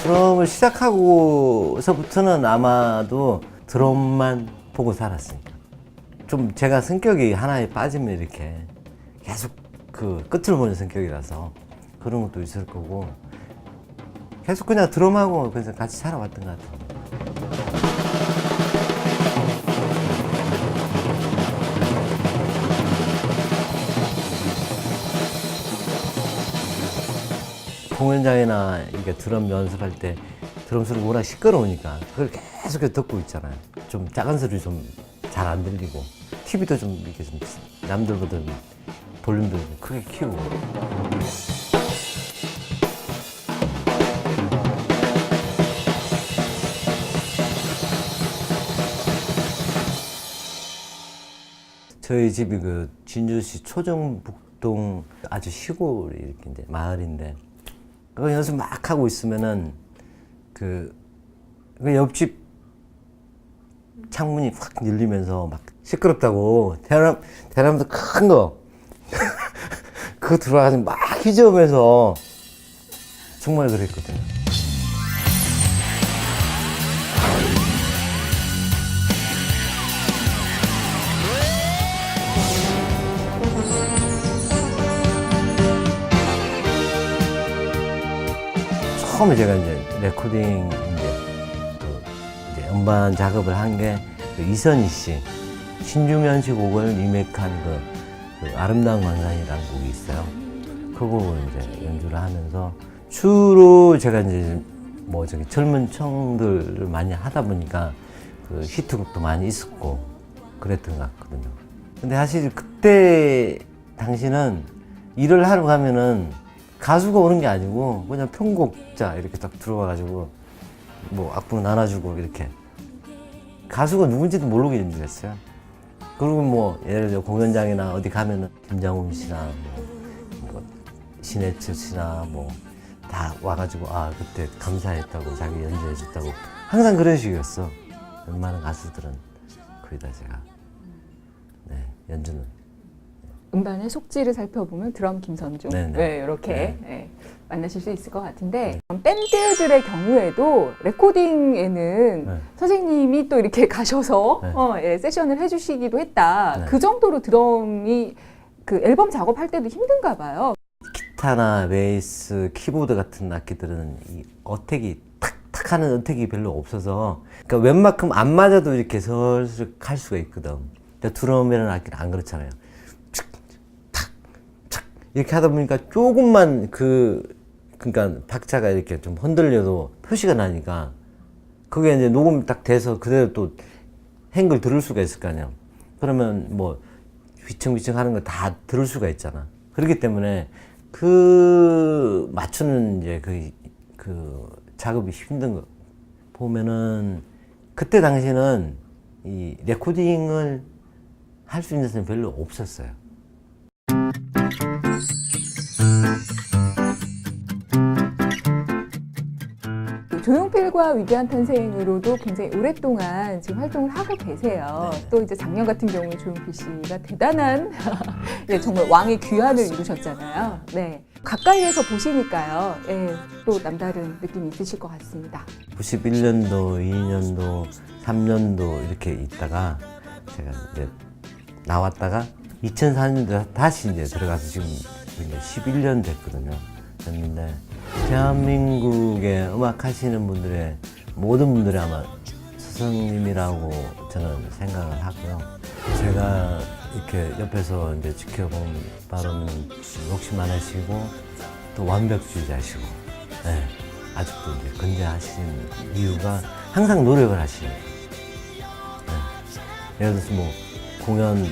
드럼을 시작하고서부터는 아마도 드럼만 보고 살았으니까. 좀 제가 성격이 하나에 빠지면 이렇게 계속 그 끝을 보는 성격이라서 그런 것도 있을 거고, 계속 그냥 드럼하고 그래서 같이 살아왔던 것 같아요. 공연장이나 이렇게 드럼 연습할 때 드럼 소리가 워낙 시끄러우니까 그걸 계속 듣고 있잖아요. 좀 작은 소리 좀 잘 안 들리고, TV도 좀 이렇게 좀 남들보다 볼륨도 좀 크게 키우고. 저희 집이 그 진주시 초정북동 아주 시골 이렇게 마을인데, 그 연습 막 하고 있으면은 그 옆집 창문이 확 열리면서 막 시끄럽다고 대나무도 큰 거 그거 들어와가지고 막 휘저으면서 정말 그랬거든요. 처음에 제가 이제 레코딩 이제 음반 작업을 한 게 그 이선희 씨 신중현 씨 곡을 리메이크한 그 아름다운 광산이라는 곡이 있어요. 그 곡을 이제 연주를 하면서 주로 제가 이제 뭐 저기 젊은 청들을 많이 하다 보니까 그 히트곡도 많이 있었고 그랬던 것 같거든요. 근데 사실 그때 당시는 일을 하러 가면은 가수가 오는 게 아니고 그냥 편곡자 이렇게 딱 들어와가지고 뭐 악보 나눠주고 이렇게 가수가 누군지도 모르고 연주했어요. 그리고 뭐 예를 들어 공연장이나 어디 가면은 김장훈 씨나 뭐 신해철 씨나 뭐 다 와가지고 아 그때 감사했다고 자기 연주해줬다고 항상 그런 식이었어. 웬만한 가수들은 거의 다 제가 연주는. 음반의 속지를 살펴보면 드럼 김선중 네, 이렇게 네, 만나실 수 있을 것 같은데, 밴드들의 경우에도 레코딩에는 선생님이 또 이렇게 가셔서 세션을 해주시기도 했다. 그 정도로 드럼이 그 앨범 작업할 때도 힘든가 봐요. 기타나 베이스, 키보드 같은 악기들은 이 어택이 탁탁 하는 어택이 별로 없어서, 그러니까 웬만큼 안 맞아도 이렇게 슬슬 갈 수가 있거든. 근데 드럼이라는 악기는 안 그렇잖아요. 이렇게 하다 보니까 조금만 그러니까 박자가 이렇게 좀 흔들려도 표시가 나니까 그게 이제 녹음 딱 돼서 그대로 또 행글 들을 수가 있을 거 아니에요. 그러면 뭐 휘청휘청 하는 거 다 들을 수가 있잖아. 그렇기 때문에 그 맞추는 이제 그 작업이 힘든 거 보면은, 그때 당시는 이 레코딩을 할 수 있는 사람이 별로 없었어요. 조용필과 위대한 탄생으로도 굉장히 오랫동안 지금 활동을 하고 계세요. 네. 또 이제 작년 같은 경우에 조용필 씨가 대단한 네, 정말 왕의 귀환을 이루셨잖아요. 네. 가까이에서 보시니까요. 네, 또 남다른 느낌이 있으실 것 같습니다. 91년도, 2년도, 3년도 이렇게 있다가 제가 이제 나왔다가 2004년도에 다시 이제 들어가서 지금 11년 됐거든요. 됐는데 대한민국의 음악 하시는 분들의 모든 분들이 아마 스승님이라고 저는 생각을 하고요. 제가 이렇게 옆에서 이제 지켜본 바로는 욕심 안 하시고 또 완벽주의자시고, 네, 아직도 이제 건재하시는 이유가 항상 노력을 하시는 거예요. 네. 예를 들어서 뭐 공연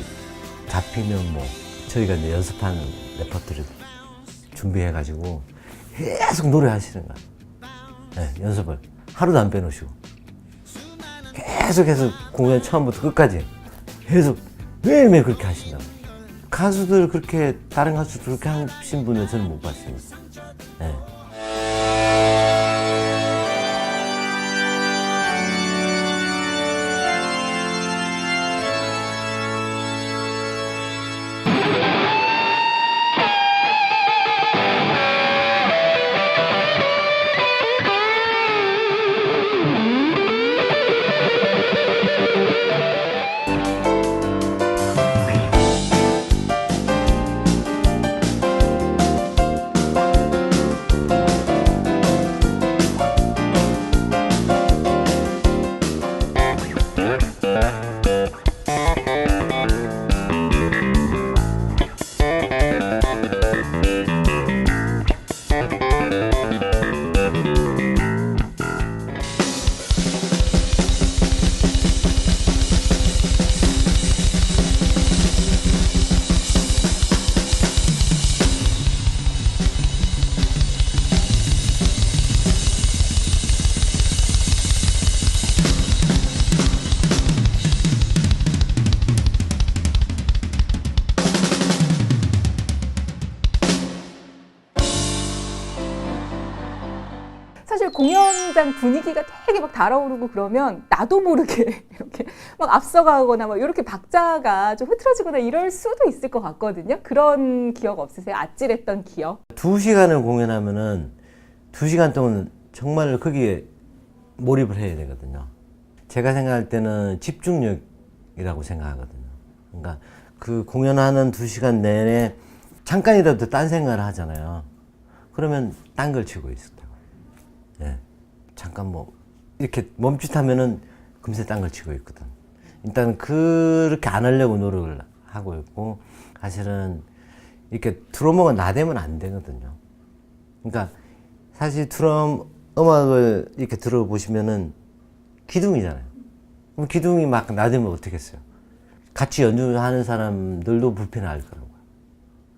잡히면 뭐 저희가 이제 연습한 레퍼토리 준비해가지고 계속 노래하시는 거야. 네, 연습을 하루도 안 빼놓으시고 계속해서 공연 처음부터 끝까지 계속 매일매일 그렇게 하신다고. 가수들 그렇게, 다른 가수들 그렇게 하신 분은 저는 못 봤습니다. 네. 사실 공연장 분위기가 되게 막 달아오르고 그러면 나도 모르게 이렇게 막 앞서가거나 막 이렇게 박자가 좀 흐트러지거나 이럴 수도 있을 것 같거든요. 그런 기억 없으세요? 아찔했던 기억? 2시간을 공연하면은 2시간 동안 정말 거기에 몰입을 해야 되거든요. 제가 생각할 때는 집중력이라고 생각하거든요. 그러니까 그 공연하는 2시간 내내 잠깐이라도 딴 생각을 하잖아요. 그러면 딴 걸 치고 있을 때고. 예. 잠깐 뭐 이렇게 멈칫하면은 금세 딴 걸 치고 있거든. 일단 그렇게 안 하려고 노력을 하고 있고, 사실은 이렇게 드러머가 나대면 안 되거든요. 그러니까 사실 드럼 음악을 이렇게 들어보시면은 기둥이잖아요. 그럼 기둥이 막 나대면 어떻겠어요? 같이 연주하는 사람들도 불편할 거라고요.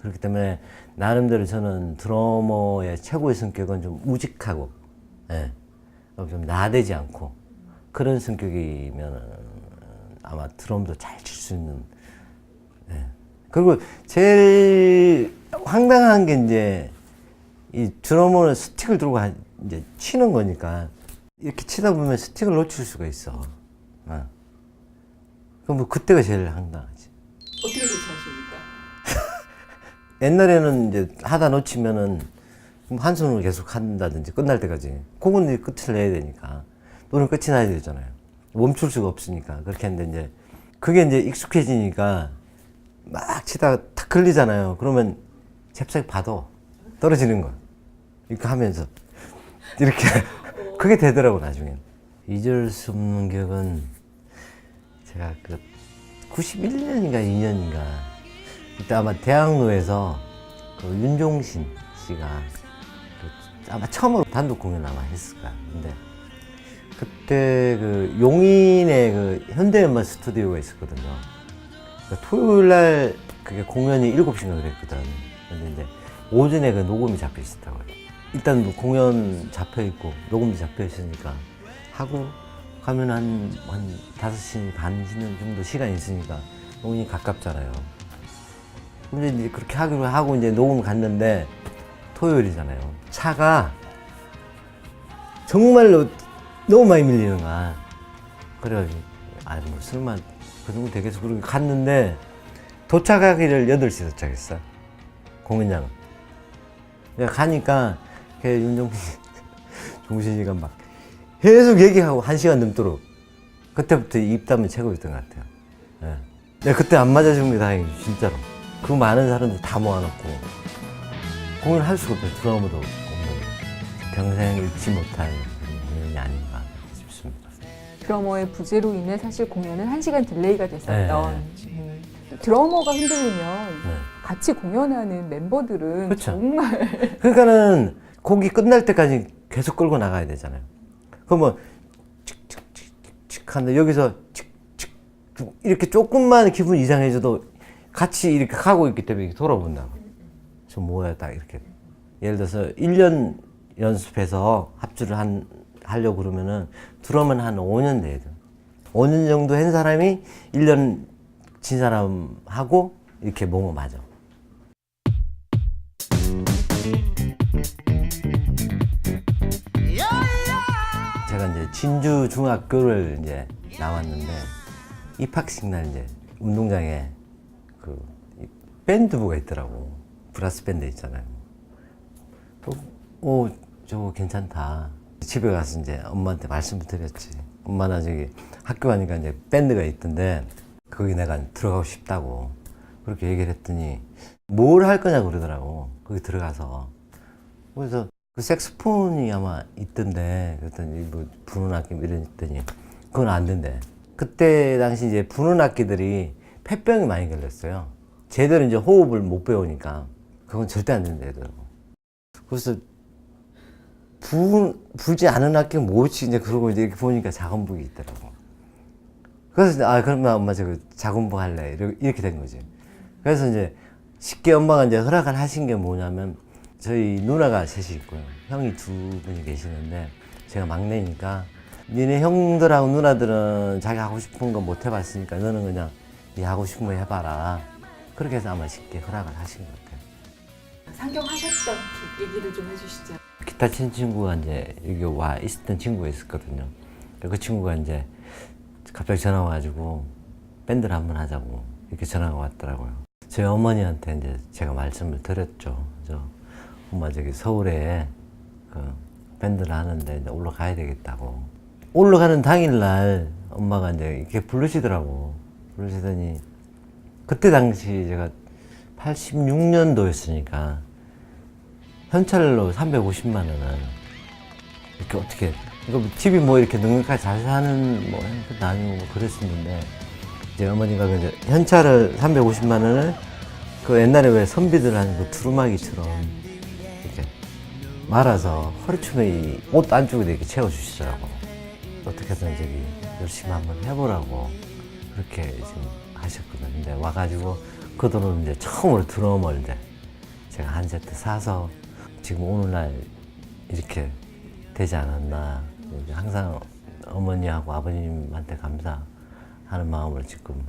그렇기 때문에 나름대로 저는 드러머의 최고의 성격은 좀 우직하고, 예, 좀 나대지 않고 그런 성격이면 아마 드럼도 잘 칠 수 있는. 예. 그리고 제일 황당한 게 이제 이 드러머는 스틱을 들고 이제 치는 거니까 이렇게 치다 보면 스틱을 놓칠 수가 있어. 어. 그럼 뭐 그때가 제일 황당하지. 어떻게 대처하십니까? 옛날에는 이제 하다 놓치면은 한 손으로 계속 한다든지 끝날 때까지. 그건 이제 끝을 내야 되니까. 노래는 끝이 나야 되잖아요. 멈출 수가 없으니까. 그렇게 했는데 이제 그게 이제 익숙해지니까 막 치다가 탁 걸리잖아요. 그러면 잽싸게 봐도 떨어지는 거야. 이렇게 하면서. 이렇게. 그게 되더라고, 나중엔. 잊을 수 없는 기억은 제가 그 91년인가 2년인가 그때 아마 대학로에서 그 윤종신 씨가 아마 처음으로 단독 공연 아마 했을 거야. 근데 그때 그 용인에 그 현대음악 스튜디오가 있었거든요. 그러니까 토요일 날 그게 공연이 7시인가 그랬거든. 근데 이제 오전에 그 녹음이 잡혀 있었다고요. 일단 뭐 공연 잡혀 있고 녹음이 잡혀 있으니까 하고 가면 한 5시 반 정도 시간이 있으니까 녹음이 가깝잖아요. 근데 이제 그렇게 하기로 하고 이제 녹음 갔는데 토요일이잖아요. 차가 정말로 너무 많이 밀리는 거야. 그래가지고 뭐 설마 그 정도 되겠어. 그러고 갔는데 도착하기를 8시에 도착했어. 공연장은. 그러니까 가니까 걔 종신이가 막 계속 얘기하고 1시간 넘도록. 그때부터 입담은 최고였던 것 같아요. 예. 내가 그때 안 맞아준 게 다행이지, 진짜로. 그 많은 사람들 다 모아놓고 공연을 할 수가 없어요. 드러머도 없는 평생 잃지 못할 공연이 아닌가 싶습니다. 드러머의 부재로 인해 사실 공연은 1시간 딜레이가 됐었던. 드러머가 흔들리면 같이 공연하는 멤버들은 그렇죠. 정말 그러니까는 곡이 끝날 때까지 계속 끌고 나가야 되잖아요. 그러면 칙칙칙칙 하는데 여기서 칙칙 이렇게 조금만 기분 이상해져도 같이 이렇게 하고 있기 때문에 이렇게 돌아본다고. 저 뭐야 딱 이렇게. 예를 들어서 1년 연습해서 합주를 하려고 그러면은 드럼은 한 5년 돼야 돼요. 5년 정도 한 사람이 1년 진 사람하고 이렇게 몸을 맞아. 제가 이제 진주 중학교를 이제 나왔는데 입학식 날 이제 운동장에 그 밴드부가 있더라고. 브라스 밴드 있잖아요. 오, 저거 괜찮다. 집에 가서 이제 엄마한테 말씀을 드렸지. 엄마 나 저기 학교 가니까 이제 밴드가 있던데 거기 내가 들어가고 싶다고 그렇게 얘기를 했더니 뭘 할 거냐고 그러더라고. 거기 들어가서. 그래서 그 색소폰이 아마 있던데 그랬더니 뭐 부는 악기 이랬더니 그건 안 된대. 그때 당시 이제 부는 악기들이 폐병이 많이 걸렸어요. 제대로 이제 호흡을 못 배우니까 그건 절대 안 된다더라고. 그래서 불지 않은 악기는 뭐지? 이제 그러고 이제 이렇게 보니까 작은북이 있더라고. 그래서 그러면 엄마 저거 작은북 할래 이렇게 된 거지. 그래서 이제 쉽게 엄마가 이제 허락을 하신 게 뭐냐면 저희 누나가 셋이 있고요. 형이 2분이 계시는데 제가 막내니까 니네 형들하고 누나들은 자기 하고 싶은 거 못 해봤으니까 너는 그냥 네 하고 싶은 거 해봐라. 그렇게 해서 아마 쉽게 허락을 하신 것 같아요. 상경하셨던 얘기를 좀 해주시죠. 기타 친 친구가 이제 여기 와 있었던 친구가 있었거든요. 그 친구가 이제 갑자기 전화 와가지고 밴드를 한번 하자고 이렇게 전화가 왔더라고요. 저희 어머니한테 이제 제가 말씀을 드렸죠. 엄마 저기 서울에 그 밴드를 하는데 이제 올라가야 되겠다고. 올라가는 당일날 엄마가 이제 이렇게 부르시더라고. 부르시더니 그때 당시 제가 86년도였으니까 현찰로 350만 원을 이렇게 어떻게 이거 TV 뭐 이렇게 넉넉하게 잘 사는 뭐 것도 아니고 뭐 그랬었는데 이제 어머니가 이제 현찰을 350만 원을 그 옛날에 왜 선비들 하는 그 두루마기처럼 이렇게 말아서 허리춤에 옷 안쪽에 이렇게 채워주시더라고. 어떻게든 저기 열심히 한번 해보라고 그렇게 지금 하셨거든요. 근데 와가지고 그 돈으로 이제 처음으로 드럼을 이제 제가 한 세트 사서 지금 오늘날 이렇게 되지 않았나. 항상 어머니하고 아버님한테 감사하는 마음으로 지금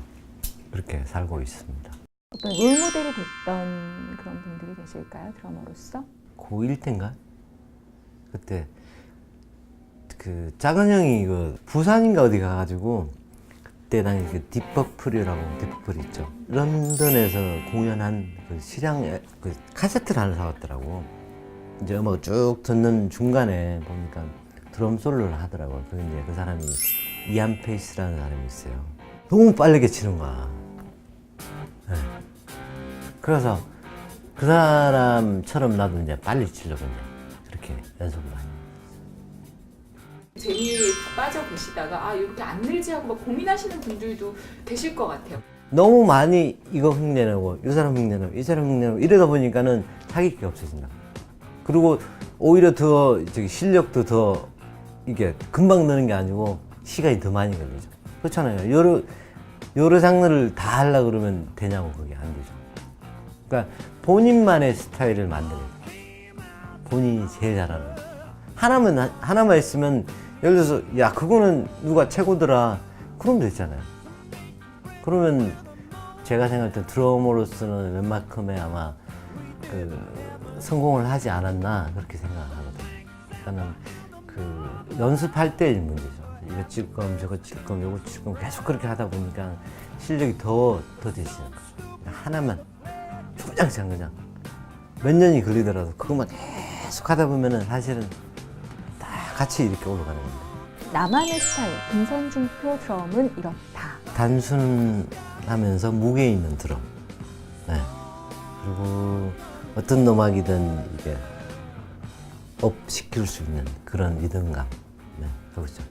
그렇게 살고 있습니다. 어떤 롤모델이 됐던 그런 분들이 계실까요? 드러머로서? 고1 때인가? 그때 그 작은 형이 그 부산인가 어디 가가지고 그때 당시 그 딥퍼플이라고 딥퍼플 있죠. 런던에서 공연한 그 실황 그 카세트를 하나 사왔더라고. 이제 음악을 쭉 듣는 중간에 보니까 드럼 솔로를 하더라고요. 그 이제 그 사람이 이안 페이스라는 사람이 있어요. 너무 빠르게 치는 거야. 네. 그래서 그 사람처럼 나도 이제 빨리 치려고 이제 그렇게 연습을 많이 했어요. 재미에 빠져 계시다가 이렇게 안 늘지 하고 막 고민하시는 분들도 계실 것 같아요. 너무 많이 이거 흉내내고 이 사람 흉내내고 이 사람 흉내내고 이러다 보니까는 타격이 없어진다. 그리고 오히려 더 저기 실력도 더 이게 금방 느는 게 아니고 시간이 더 많이 걸리죠. 그렇잖아요. 여러 장르를 다 하려고 그러면 되냐고 그게 안 되죠. 그러니까 본인만의 스타일을 만들어야 돼요. 본인이 제일 잘하는 거. 하나만 있으면 예를 들어서 야 그거는 누가 최고더라 그러면 되잖아요. 그러면 제가 생각할 때 드러머로서는 웬만큼의 아마 그 성공을 하지 않았나 그렇게 생각하거든요. 그러니까는 그 연습할 때의 문제죠. 이거 칠 거면 저거 칠 거면 요거 칠 거면 계속 그렇게 하다 보니까 실력이 더 되시는 거죠. 하나만 주장창 그냥 몇 년이 걸리더라도 그것만 계속 하다 보면은 사실은 다 같이 이렇게 올라가는 겁니다. 나만의 스타일, 김선중표 드럼은 이렇다. 단순하면서 무게 있는 드럼. 네. 그리고 어떤 음악이든 이게 업 시킬 수 있는 그런 리듬감. 네, 그렇죠.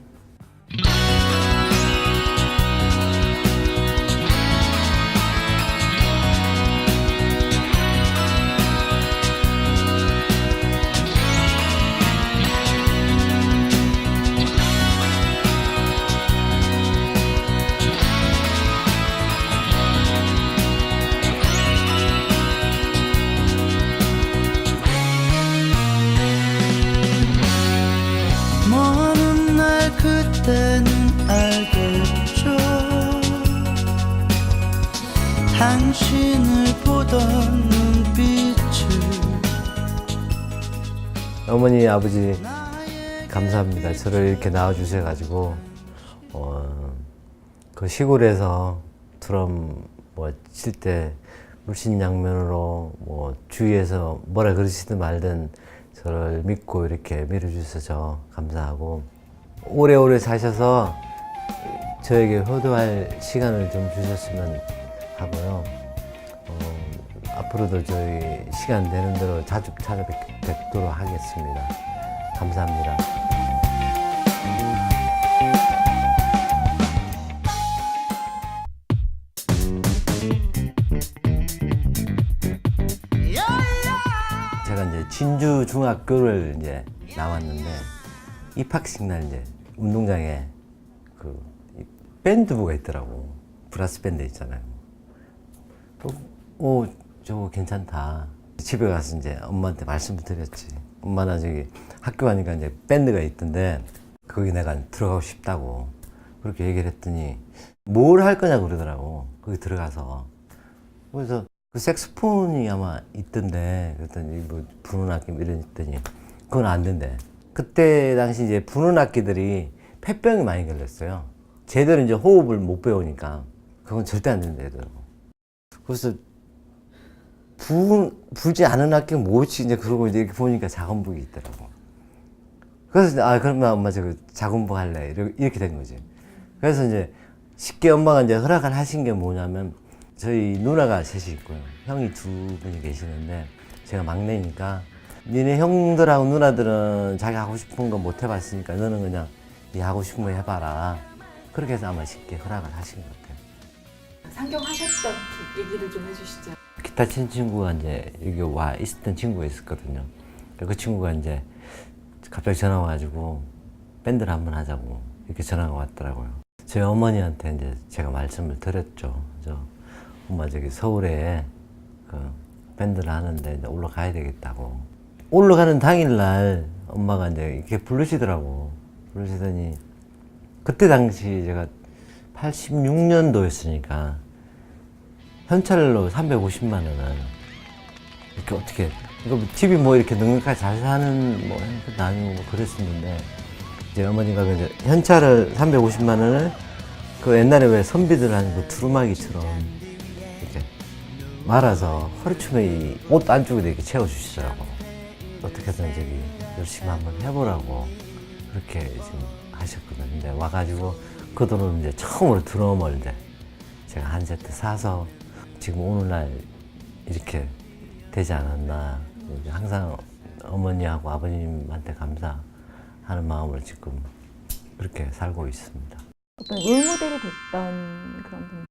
먼 날 당신을 보던 눈빛을 어머니, 아버지 감사합니다. 저를 이렇게 낳아주셔가지고 그 시골에서 드럼 칠 때 물신양면으로 주위에서 뭐라 그러시든 말든 저를 믿고 이렇게 밀어주셔서 감사하고 오래오래 사셔서 저에게 효도할 시간을 좀 주셨으면 하고요. 앞으로도 저희 시간 되는 대로 자주 찾아뵙도록 하겠습니다. 감사합니다. 제가 이제 진주 중학교를 이제 나왔는데 입학식 날 이제 운동장에 그 밴드부가 있더라고. 브라스 밴드 있잖아요. 저거 괜찮다. 집에 가서 이제 엄마한테 말씀을 드렸지. 엄마, 나 저기 학교 가니까 이제 밴드가 있던데 거기 내가 들어가고 싶다고 그렇게 얘기를 했더니 뭘 할 거냐고 그러더라고. 거기 들어가서. 그래서 그 색소폰이 아마 있던데 그랬더니 뭐 부는 악기 이랬더니 그건 안 된대. 그때 당시 이제 부는 악기들이 폐병이 많이 걸렸어요. 제대로 이제 호흡을 못 배우니까 그건 절대 안 된다더라고. 그래서 불지 않은 악기가 뭐지? 이제 그러고 이제 이렇게 보니까 작은북이 있더라고. 그래서 그러면 엄마 저거 작은북 할래 이렇게 된 거지. 그래서 이제 쉽게 엄마가 이제 허락을 하신 게 뭐냐면 저희 누나가 셋이 있고요. 형이 두 분이 계시는데 제가 막내니까 니네 형들하고 누나들은 자기 하고 싶은 거 못 해봤으니까 너는 그냥 네 하고 싶은 거 해봐라. 그렇게 해서 아마 쉽게 허락을 하신 것 같아요. 상경하셨던 얘기를 좀 해주시죠. 기타 친 친구가 이제 여기 와 있었던 친구가 있었거든요. 그 친구가 이제 갑자기 전화 와가지고 밴드를 한번 하자고 이렇게 전화가 왔더라고요. 저희 어머니한테 이제 제가 말씀을 드렸죠. 엄마 저기 서울에 그 밴드를 하는데 이제 올라가야 되겠다고. 올라가는 당일날 엄마가 이제 이렇게 부르시더라고. 부르시더니 그때 당시 제가 86년도였으니까 현찰로 350만 원을 이렇게 어떻게 이거 집이 뭐 이렇게 넉넉하게 잘 사는 뭐 것도 아니고 뭐 그랬었는데 이제 어머니가 이제 현찰을 350만 원을 그 옛날에 왜 선비들 하는 그 두루마기처럼 이렇게 말아서 허리춤에 옷 안쪽에 이렇게 채워주시더라고. 어떻게든 저기 열심히 한번 해보라고 그렇게 지금 하셨거든요. 근데 와가지고 그 돈으로 이제 처음으로 드럼을 이제 제가 한 세트 사서 지금 오늘날 이렇게 되지 않았나. 항상 어머니하고 아버님한테 감사하는 마음으로 지금 그렇게 살고 있습니다. 어떤 롤모델이 됐던 그런 분.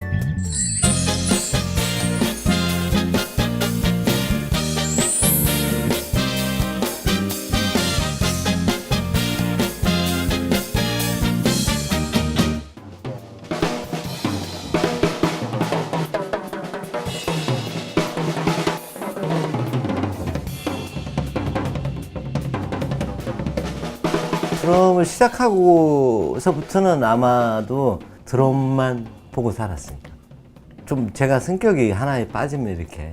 드럼을 시작하고서부터는 아마도 드럼만 보고 살았으니까. 좀 제가 성격이 하나에 빠지면 이렇게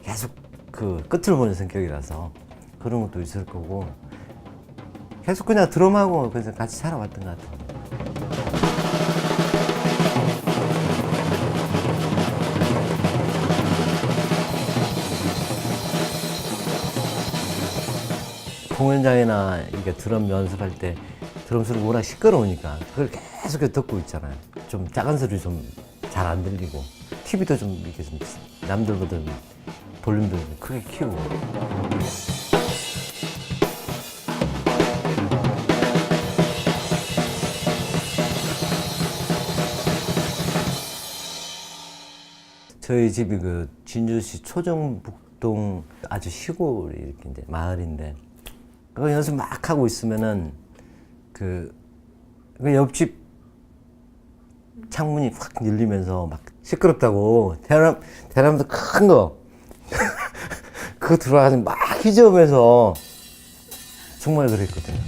계속 그 끝을 보는 성격이라서 그런 것도 있을 거고 계속 그냥 드럼하고 그래서 같이 살아왔던 것 같아요. 공연장이나 이렇게 드럼 연습할 때 드럼 소리가 워낙 시끄러우니까 그걸 계속 듣고 있잖아요. 좀 작은 소리 좀 잘 안 들리고 TV도 좀 이렇게 좀 남들보다 볼륨도 좀 크게 키우고. 저희 집이 그 진주시 초정북동 아주 시골 이렇게 이제 마을인데 그 연습 막 하고 있으면은 그 옆집 창문이 확 열리면서 막 시끄럽다고 대나무도 큰 거 그거 들어와서 막 휘저으면서 정말 그랬거든요.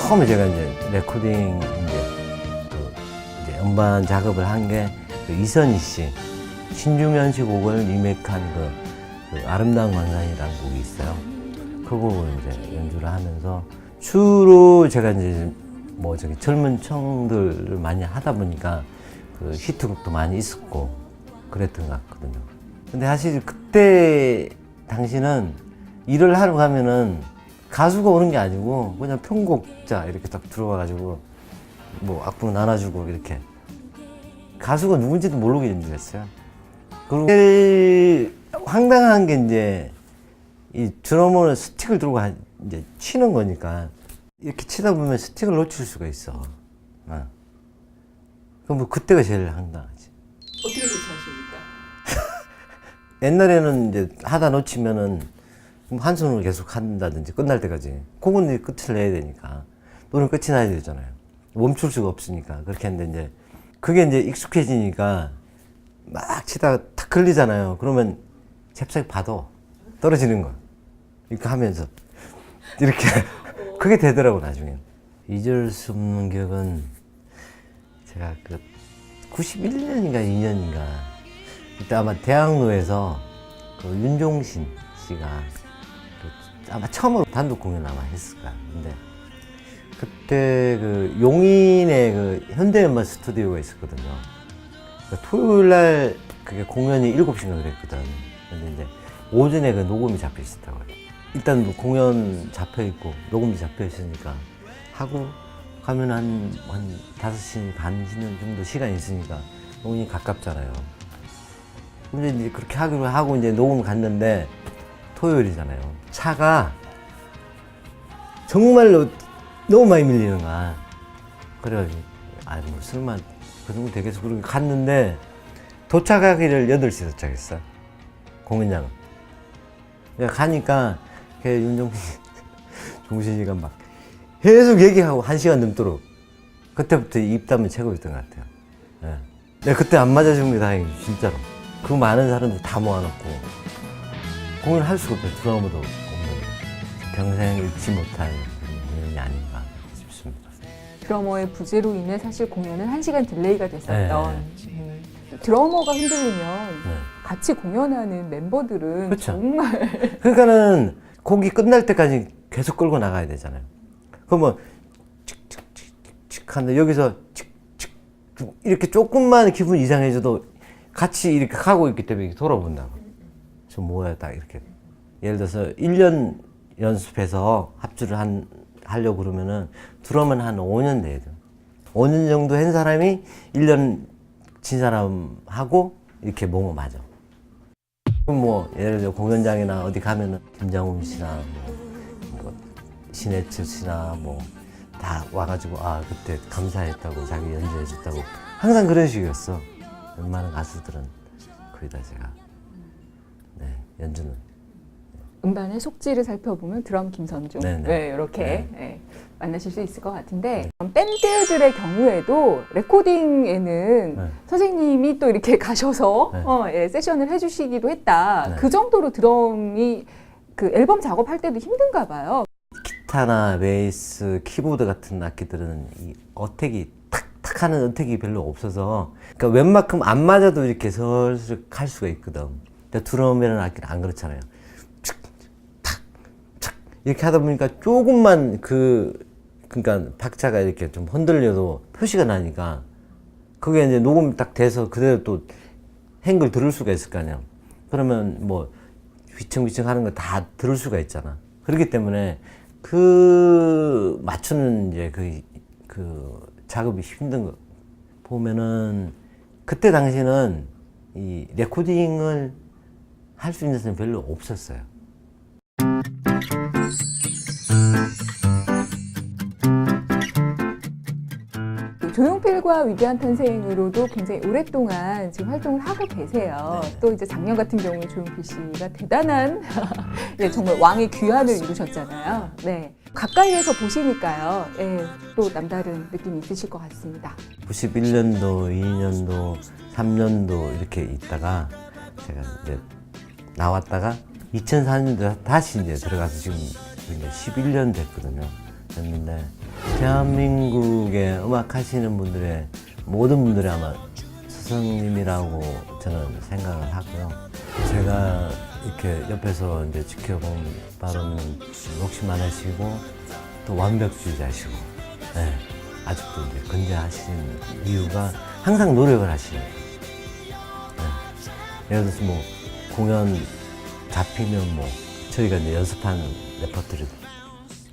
처음에 제가 이제 레코딩 이제 음반 작업을 한 게 이선희 씨 신중현 씨 곡을 리메이크한 그 아름다운 광산이라는 곡이 있어요. 그 곡을 이제 연주를 하면서 주로 제가 이제 뭐 저기 젊은 청들을 많이 하다 보니까 그 히트곡도 많이 있었고 그랬던 것 같거든요. 근데 사실 그때 당시는 일을 하러 가면은 가수가 오는 게 아니고 그냥 편곡자 이렇게 딱 들어와가지고 뭐 악보 나눠주고 이렇게 가수가 누군지도 모르고 연주했어요. 그리고 제일 황당한 게 이제 이 드러머는 스틱을 들고 이제 치는 거니까 이렇게 치다 보면 스틱을 놓칠 수가 있어. 그럼 뭐 그때가 제일 황당하지. 어떻게 대처하십니까? 옛날에는 이제 하다 놓치면은 한 손으로 계속 한다든지 끝날 때까지 곡은 이제 끝을 내야 되니까 노래는 끝이 나야 되잖아요. 멈출 수가 없으니까 그렇게 했는데 이제 그게 이제 익숙해지니까 막 치다가 탁 걸리잖아요. 그러면 잽싸게 봐도 떨어지는 거야. 이렇게 하면서 이렇게 그게 되더라고 나중에. 잊을 수 없는 기억은 제가 그 91년인가 2년인가 그때 아마 대학로에서 그 윤종신 씨가 아마 처음으로 단독 공연 아마 했을 거야. 근데 그때 그 용인에 그 현대음악 스튜디오가 있었거든요. 그러니까 토요일 날 그게 공연이 7시인가 그랬거든. 근데 이제 오전에 그 녹음이 잡혀 있었다고요. 일단 공연 잡혀 있고 녹음도 잡혀 있으니까 하고 가면 한 5시 반 정도 시간이 있으니까 너무 가깝잖아요. 근데 이제 그렇게 하기로 하고 이제 녹음 갔는데 토요일이잖아요. 차가 정말로 너무 많이 밀리는 거야. 그래가지고 뭐 설마 그 정도 되겠어. 그러고 갔는데 도착하기를 8시에 도착했어. 공연장은. 그러니까 가니까 걔 종신이가 막 계속 얘기하고 1시간 넘도록 그때부터 입담은 최고였던 것 같아요. 네. 내가 그때 안 맞아준 게 다행이지 진짜로. 그 많은 사람들 다 모아놓고 공연을 할 수가 없어요. 드라마도 없는 평생 잃지 못할 공연이 아닌가 싶습니다. 드러머의 부재로 인해 사실 공연은 1시간 딜레이가 됐었던 드러머가 흔들리면 같이 공연하는 멤버들은 그렇죠. 정말 그러니까는 곡이 끝날 때까지 계속 끌고 나가야 되잖아요. 그러면 칙칙칙칙 하는데 여기서 칙칙 이렇게 조금만 기분 이상해져도 같이 이렇게 하고 있기 때문에 이렇게 돌아본다고. 저 뭐야 딱 이렇게 예를 들어서 1년 연습해서 합주를 하려고 그러면은 드럼은 한 5년 돼야 돼요. 5년 정도 한 사람이 1년 친 사람하고 이렇게 몸을 맞아. 그럼 뭐 예를 들어 공연장이나 어디 가면은 김장훈 씨나 뭐 신해철 씨나 뭐 다 와가지고 아 그때 감사했다고 자기 연주해줬다고 항상 그런 식이었어. 웬만한 가수들은 거의 다 제가 연주는 음반의 속지를 살펴보면 드럼 김선중 이렇게 만나실 수 있을 것 같은데 밴드들의 경우에도 레코딩에는 선생님이 또 이렇게 가셔서 세션을 해주시기도 했다. 그 정도로 드럼이 그 앨범 작업할 때도 힘든가 봐요. 기타나 베이스, 키보드 같은 악기들은 이 어택이 탁탁 하는 어택이 별로 없어서 그러니까 웬만큼 안 맞아도 이렇게 슬슬 갈 수가 있거든. 근데 드럼이라는 악기는 안 그렇잖아요. 탁탁 이렇게 하다 보니까 조금만 그러니까 박자가 이렇게 좀 흔들려도 표시가 나니까 그게 이제 녹음 딱 돼서 그대로 또 행글 들을 수가 있을 거 아니야. 그러면 뭐 휘청휘청 하는 거 다 들을 수가 있잖아. 그렇기 때문에 그 맞추는 이제 그 작업이 힘든 거 보면은 그때 당시는 이 레코딩을 할 수 있는 사람이 별로 없었어요. 조용필과 위대한 탄생으로도 굉장히 오랫동안 지금 활동을 하고 계세요. 또 이제 작년 같은 경우에 조용필 씨가 대단한 정말 왕의 귀환을 이루셨잖아요. 네. 가까이에서 보시니까요. 또 남다른 느낌이 있으실 것 같습니다. 91년도, 2년도, 3년도 이렇게 있다가 제가 이제 나왔다가 2004년도에 다시 이제 들어가서 지금 11년 됐거든요. 됐는데 대한민국의 음악 하시는 분들의 모든 분들이 아마 스승님이라고 저는 생각을 하고요. 제가 이렇게 옆에서 이제 지켜본 바로는 욕심 많으시고 또 완벽주의자시고, 네, 아직도 이제 건재하시는 이유가 항상 노력을 하시는 거예요. 네. 예를 들어서 뭐 공연 잡히면 뭐 저희가 이제 연습한 레퍼토리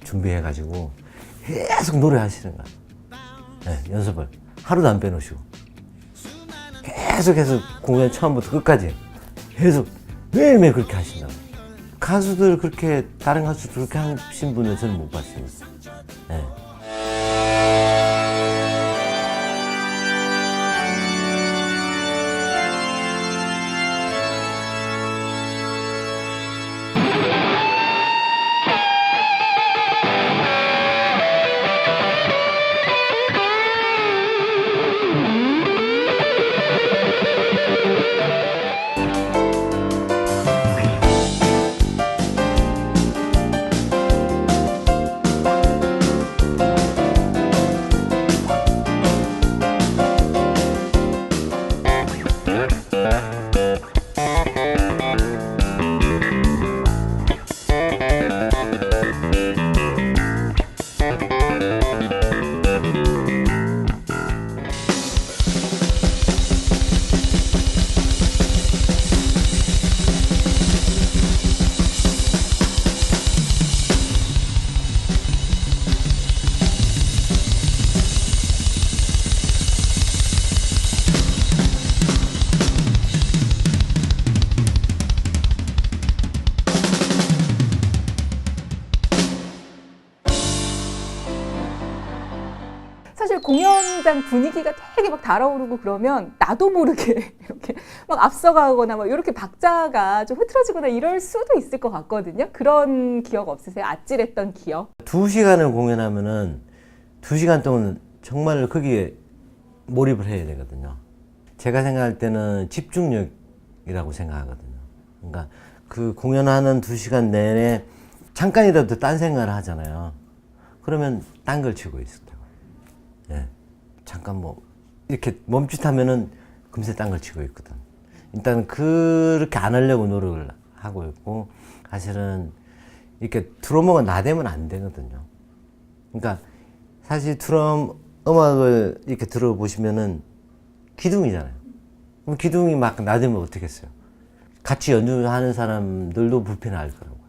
준비해가지고 계속 노래하시는 거예요. 네, 연습을 하루도 안 빼놓으시고 계속 공연 처음부터 끝까지 계속 매일매일 그렇게 하신다고. 가수들 그렇게 다른 가수들 그렇게 하신 분은 저는 못 봤습니다. 네. 사실 공연장 분위기가 되게 막 달아오르고 그러면 나도 모르게 이렇게 막 앞서가거나 막 이렇게 박자가 좀 흐트러지거나 이럴 수도 있을 것 같거든요. 그런 기억 없으세요? 아찔했던 기억? 2시간을 공연하면은 2시간 동안 정말 거기에 몰입을 해야 되거든요. 제가 생각할 때는 집중력이라고 생각하거든요. 그러니까 그 공연하는 2시간 내내 잠깐이라도 딴 생각을 하잖아요. 그러면 딴 걸 치고 있을 테고. 예. 잠깐 뭐 이렇게 멈칫하면은 금세 딴 걸 치고 있거든. 일단 그렇게 안 하려고 노력을 하고 있고, 사실은 이렇게 드러머가 나대면 안 되거든요. 그러니까 사실 드럼 음악을 이렇게 들어보시면은 기둥이잖아요. 그럼 기둥이 막 나대면 어떻겠어요? 같이 연주하는 사람들도 불편할 거라고요.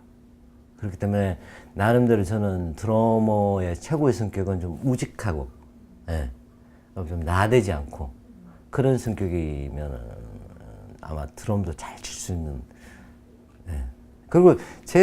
그렇기 때문에 나름대로 저는 드러머의 최고의 성격은 좀 우직하고, 예, 좀 나대지 않고 그런 성격이면 아마 드럼도 잘 칠 수 있는. 예. 그리고 제